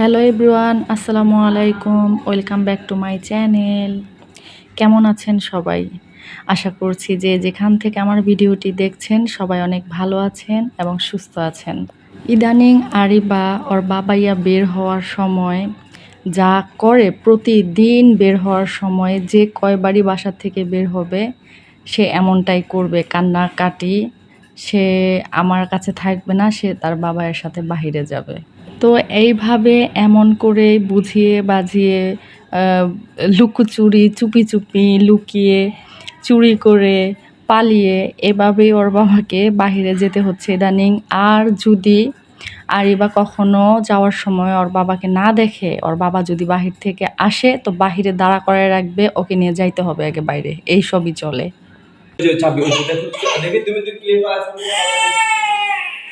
Hello everyone, আসসালামু আলাইকুম। Welcome back to my channel. কেমন আছেন সবাই? আশা করছি যে যেখান থেকে আমার ভিডিওটি দেখছেন সবাই অনেক ভালো আছেন এবং সুস্থ আছেন। ইদানিং আরিবা ওর বাবাইয়া বের হওয়ার সময় যা করে, প্রতিদিন বের হওয়ার সময় যে কয়বারই বাসা থেকে বের হবে সে এমনটাই করবে, কান্নাকাটি। সে আমার কাছে থাকবে না, সে তার বাবাইয়ের সাথে বাহিরে যাবে। তো এইভাবে এমন করে বুঝিয়ে বাজিয়ে লুকোচুরি, চুপি চুপি লুকিয়ে, চুরি করে, পালিয়ে এভাবেই ওর বাবাকে বাহিরে যেতে হচ্ছে ইদানিং। আর যদি আরিবা কখনো যাওয়ার সময় ওর বাবাকে না দেখে, ওর বাবা যদি বাহির থেকে আসে তো বাহিরে দাঁড়া করায় রাখবে, ওকে নিয়ে যাইতে হবে আগে বাইরে। এই সবই চলে।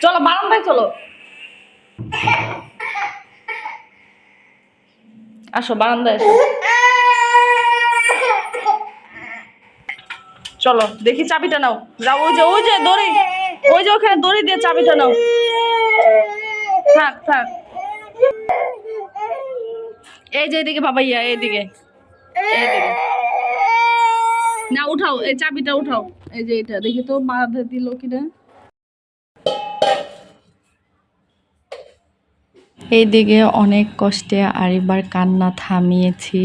চলো বারান্দায় চলো, আসো বারান্দায় আসো। চলো দেখি, চাবিটা নাও, যাও। ওই যে দড়ি, ওই যে ওখানে দড়ি দিয়ে চাবিটা নাও। থাক থাক, এই যে এদিকে বাবাইয়া, এইদিকে এইদিকে না, উঠাও এই চাবিটা উঠাও। এই যে এটা দেখি তো বাঁধে দিল কিনা। এইদিকে অনেক কষ্টে আরিবার কান্না থামিয়েছি,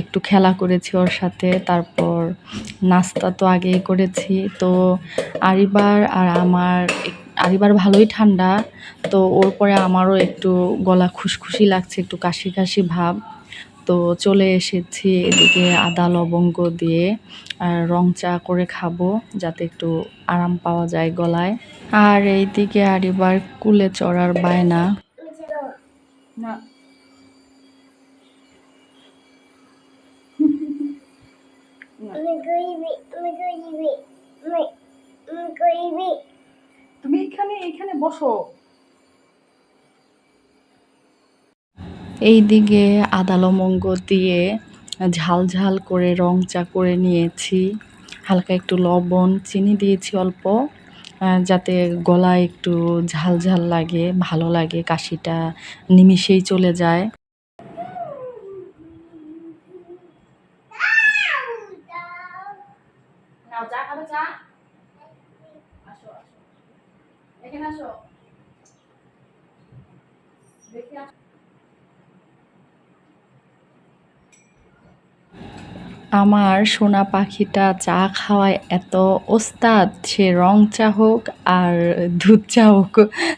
একটু খেলা করেছি ওর সাথে, তারপর নাস্তা তো আগেই করেছি। তো আরিবার আর আমার আরিবার ভালোই ঠান্ডা, তো ওর পরে আমারও একটু গলা খুশখুশি লাগছে, একটু কাশি কাশি ভাব। তো চলে এসেছি এদিকে আদা লবঙ্গ দিয়ে রং চা করে খাবো, যাতে একটু আরাম পাওয়া যায় গলায়। আর এইদিকে আরিবার কুলে চড়ার বায়না। না, তুমি এখানে এখানে বসো। এইদিকে আদা লবঙ্গ দিয়ে ঝাল ঝাল করে রং চা করে নিয়েছি, হালকা একটু লবণ চিনি দিয়েছি অল্প, যাতে গলায় একটু ঝাল ঝাল লাগে, ভালো লাগে, কাশিটা নিমিষেই চলে যায়। নাও চা খাবে, চা? আসো আসো, এখানে আসো, দেখি আসো। আমার সোনা পাখিটা চা খাওয়ায় এত ওস্তাদ, সে রং চা হোক আর দুধ চা হোক।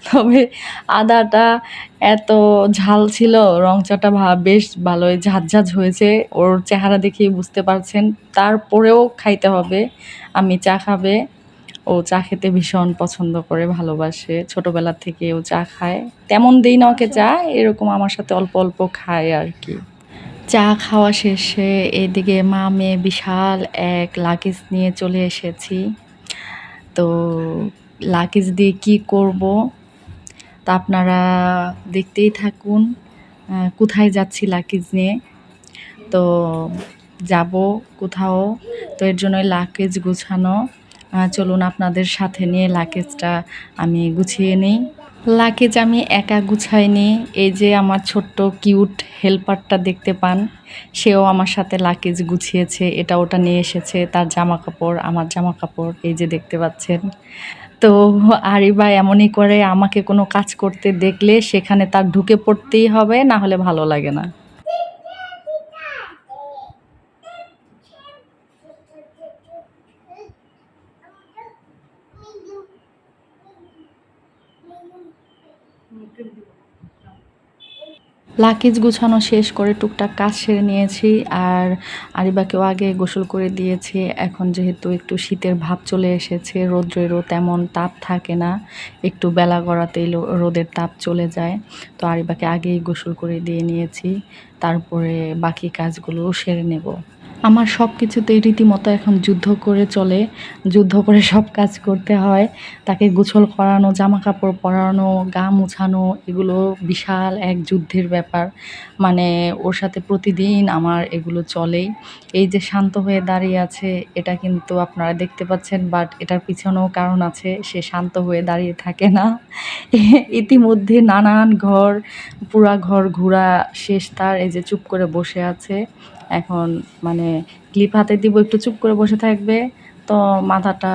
তবে আদাটা এত ঝাল ছিল, রং চাটা বেশ ভালোই ঝাঁঝ হয়েছে, ওর চেহারা দেখেই বুঝতে পারছেন। তারপরেও খাইতে হবে, আমি চা খাবে। ও চা খেতে ভীষণ পছন্দ করে, ভালোবাসে, ছোটবেলা থেকে ও চা খায়। তেমন দেই না ওকে চা, এরকম আমার সাথে অল্প অল্প খায় আর কি। চা খাওয়া শেষে এদিকে মা মেয়ে বিশাল এক লাগেজ নিয়ে চলে এসেছি। তো লাগেজ দিয়ে কি করব তা আপনারা দেখতেই থাকুন। কোথায় যাচ্ছি লাগেজ নিয়ে, তো যাব কোথাও, তো এর জন্যই লাগেজ গুছানো। চলুন আপনাদের সাথে নিয়ে লাগেজটা আমি গুছিয়ে নিই। লাগেজ আমি একা গুছাইনি, এই যে আমার ছোট্ট কিউট হেল্পারটা দেখতে পান, সেও আমার সাথে লাগেজ গুছিয়েছে, এটা ওটা নিয়ে এসেছে, তার জামা কাপড়, আমার জামা কাপড়, এই যে দেখতে পাচ্ছেন। তো আরিবা এমনই করে, আমাকে কোনো কাজ করতে দেখলে সেখানে তার ঢুকে পড়তেই হবে, না হলে ভালো লাগে না। লাগেজ গুছানো শেষ করে টুকটাক কাজ সেরে নিয়েছি, আর আরিবাকেও আগে গোসল করে দিয়েছি। এখন যেহেতু একটু শীতের ভাব চলে এসেছে, রৌদ্রেরও তেমন তাপ থাকে না, একটু বেলা গড়াতেই রোদের তাপ চলে যায়, তো আরিবাকে আগেই গোসল করে দিয়ে নিয়েছি, তারপরে বাকি কাজগুলো সেরে নেব। আমার সব কিছুতেই রীতিমতো এখন যুদ্ধ করে চলে। যুদ্ধ করে সব কাজ করতে হয়। তাকে গোসল করানো, জামাকাপড় পরানো, গা মুছানো এগুলো বিশাল এক যুদ্ধের ব্যাপার। মানে ওর সাথে প্রতিদিন আমার এগুলো চলেই। এই যে শান্ত হয়ে দাঁড়িয়ে আছে এটা কিন্তু আপনারা দেখতে পাচ্ছেন, বাট এটার পিছনেও কারণ আছে। সে শান্ত হয়ে দাঁড়িয়ে থাকে না। ইতিমধ্যে নানান ঘর, পুরা ঘর ঘুরা শেষ তার। এই যে চুপ করে বসে আছে। এখন মানে ক্লিপ হাতে দিব, একটু চুপ করে বসে থাকবে। তো মাথাটা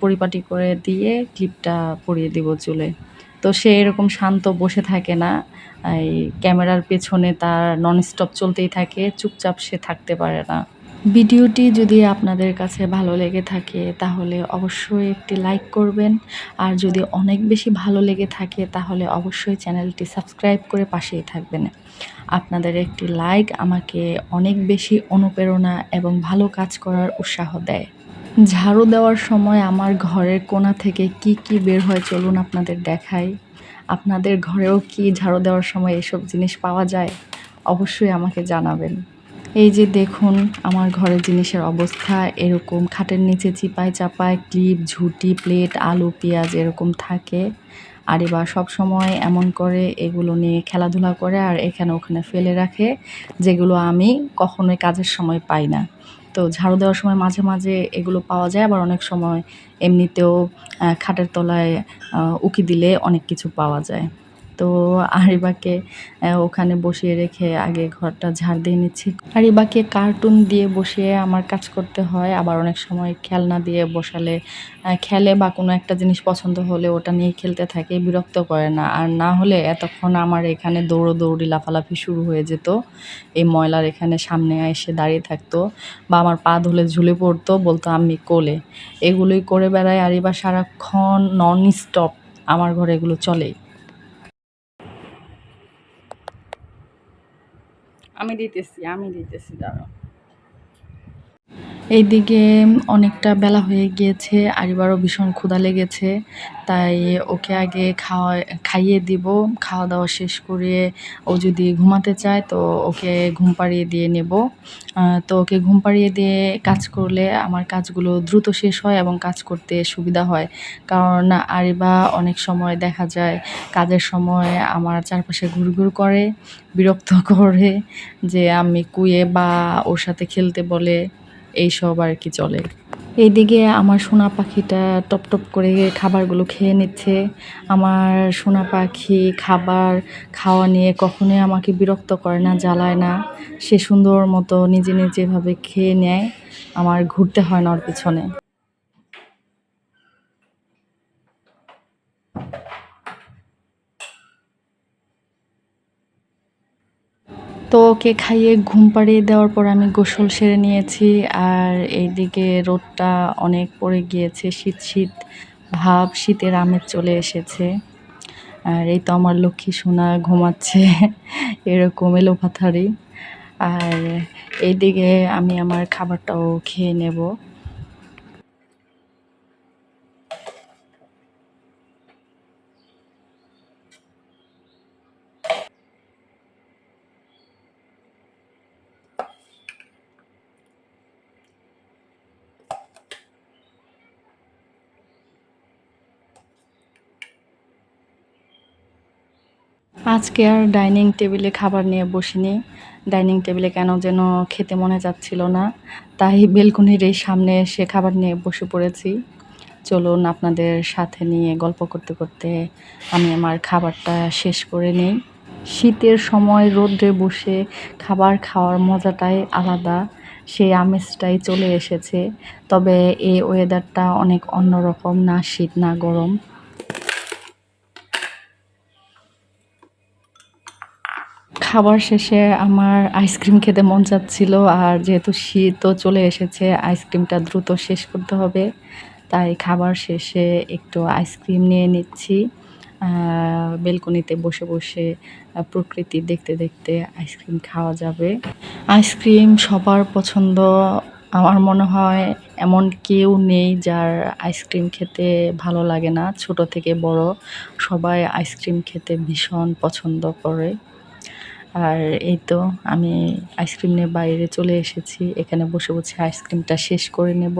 পরিপাটি করে দিয়ে ক্লিপটা পরিয়ে দিব চুলে। তো সে এরকম শান্ত বসে থাকে না। এই ক্যামেরার পেছনে তার ননস্টপ চলতেই থাকে, চুপচাপ সে থাকতে পারে না। ভিডিওটি যদি আপনাদের কাছে ভালো লেগে থাকে তাহলে অবশ্যই একটি লাইক করবেন। আর যদি অনেক বেশি ভালো লেগে থাকে তাহলে অবশ্যই চ্যানেলটি সাবস্ক্রাইব করে পাশেই থাকবেন। আপনাদের একটি লাইক আমাকে অনেক বেশি অনুপ্রেরণা এবং ভালো কাজ করার উৎসাহ দেয়। ঝাড়ু দেওয়ার সময় আমার ঘরের কোণা থেকে কি কি বের হয় চলুন আপনাদের দেখাই। আপনাদের ঘরেও কি ঝাড়ু দেওয়ার সময় এসব জিনিস পাওয়া যায়? অবশ্যই আমাকে জানাবেন। এই যে দেখুন আমার ঘরের জিনিসের অবস্থা এরকম, খাটের নিচে চিপায় চাপায় ক্লিপ, ঝুঁটি, প্লেট, আলু, পেঁয়াজ এরকম থাকে। আর এবার সবসময় এমন করে এগুলো নিয়ে খেলাধুলা করে আর এখানে ওখানে ফেলে রাখে, যেগুলো আমি কখনোই কাজের সময় পাই না। তো ঝাড়ু দেওয়ার সময় মাঝে মাঝে এগুলো পাওয়া যায়, আবার অনেক সময় এমনিতেও খাটের তলায় উকি দিলে অনেক কিছু পাওয়া যায়। তো আরিবাকে ওখানে বসিয়ে রেখে আগে ঘরটা ঝাড় দিয়ে নিচ্ছি। আরিবাকে কার্টুন দিয়ে বসিয়ে আমার কাজ করতে হয়। আবার অনেক সময় খেলনা দিয়ে বসালে খেলে, বা কোনো একটা জিনিস পছন্দ হলে ওটা নিয়ে খেলতে থাকে, বিরক্ত করে না। আর না হলে এতক্ষণ আমার এখানে দৌড়োদৌড়ি লাফালাফি শুরু হয়ে যেত। এই ময়লার এখানে সামনে এসে দাঁড়িয়ে থাকতো, বা আমার পা ধুলে ঝুলে পড়তো, বলতো আমি কোলে। এগুলোই করে বেড়ায় আরিবা সারাক্ষণ, নন স্টপ আমার ঘরে এগুলো চলেই। আমি দিতেছি দাঁড়াও। এইদিকে অনেকটা বেলা হয়ে গিয়েছে, আরিবারও ভীষণ ক্ষুধা লেগেছে। তাই ওকে আগে খাইয়ে দিব। খাওয়া দাওয়া শেষ করে ও যদি ঘুমাতে চায় তো ওকে ঘুম পাড়িয়ে দিয়ে নেব। তো ওকে ঘুম পাড়িয়ে দিয়ে কাজ করলে আমার কাজগুলো দ্রুত শেষ হয় এবং কাজ করতে সুবিধা হয়। কারণ আরিবা অনেক সময় দেখা যায় কাজের সময় আমার চারপাশে ঘুরঘুর করে, বিরক্ত করে, যে আমি কুইয়ে বা ওর সাথে খেলতে বলে, এইসব আর কি চলে। এইদিকে আমার সোনা পাখিটা টপ টপ করে খাবারগুলো খেয়ে নিচ্ছে। আমার সোনা পাখি খাবার খাওয়া নিয়ে কখনোই আমাকে বিরক্ত করে না, জ্বালায় না। সে সুন্দর মতো নিজে নিজে এভাবে খেয়ে নেয়, আমার ঘুরতে হয় না ওর পিছনে। তো ওকে খাইয়ে ঘুম পাড়িয়ে দেওয়ার পর আমি গোসল সেরে নিয়েছি। আর এইদিকে রোদটা অনেক পড়ে গিয়েছে, শীত শীত ভাব, শীতের আমেজ চলে এসেছে। আর এই তো আমার লক্ষ্মী সোনা ঘুমাচ্ছে এরকম এলোপাথারি। আর এইদিকে আমি আমার খাবারটাও খেয়ে নেব। আজকে আর ডাইনিং টেবিলে খাবার নিয়ে বসিনি। ডাইনিং টেবিলে কেন যেন খেতে মনে যাচ্ছিল না, তাই বেলকনির এই সামনে এসে খাবার নিয়ে বসে পড়েছি। চলুন আপনাদের সাথে নিয়ে গল্প করতে করতে আমি আমার খাবারটা শেষ করে নিই। শীতের সময় রোদ্রে বসে খাবার খাওয়ার মজাটাই আলাদা, সেই আমেজটাই চলে এসেছে। তবে এই ওয়েদারটা অনেক অন্যরকম, না শীত না গরম। খাবার শেষে আমার আইসক্রিম খেতে মন চাচ্ছিল, আর যেহেতু শীতও চলে এসেছে আইসক্রিমটা দ্রুত শেষ করতে হবে, তাই খাবার শেষে একটু আইসক্রিম নিয়ে নিচ্ছি। বেলকনিতে বসে বসে প্রকৃতি দেখতে দেখতে আইসক্রিম খাওয়া যাবে। আইসক্রিম সবার পছন্দ। আমার মনে হয় এমন কেউ নেই যার আইসক্রিম খেতে ভালো লাগে না। ছোট থেকে বড় সবাই আইসক্রিম খেতে ভীষণ পছন্দ করে। আর এই তো আমি আইসক্রিম নিয়ে বাইরে চলে এসেছি। এখানে বসে বসে আইসক্রিমটা শেষ করে নেব।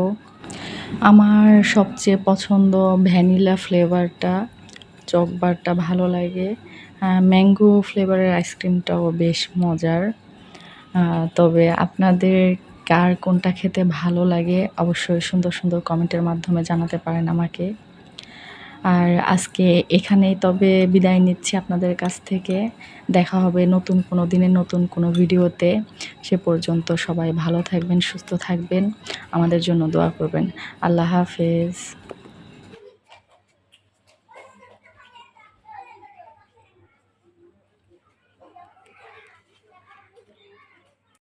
আমার সবচেয়ে পছন্দ ভ্যানিলা ফ্লেভারটা, চকবারটা ভালো লাগে। ম্যাঙ্গো ফ্লেভারের আইসক্রিমটাও বেশ মজার। তবে আপনাদের কার কোনটা খেতে ভালো লাগে অবশ্যই সুন্দর সুন্দর কমেন্টের মাধ্যমে জানাতে পারেন আমাকে। আর আজকে এখানেই তবে বিদায় নিচ্ছি আপনাদের কাছ থেকে। দেখা হবে নতুন কোনো দিনে নতুন কোনো ভিডিওতে। সে পর্যন্ত সবাই ভালো থাকবেন, সুস্থ থাকবেন, আমাদের জন্য দোয়া করবেন। আল্লাহ হাফেজ।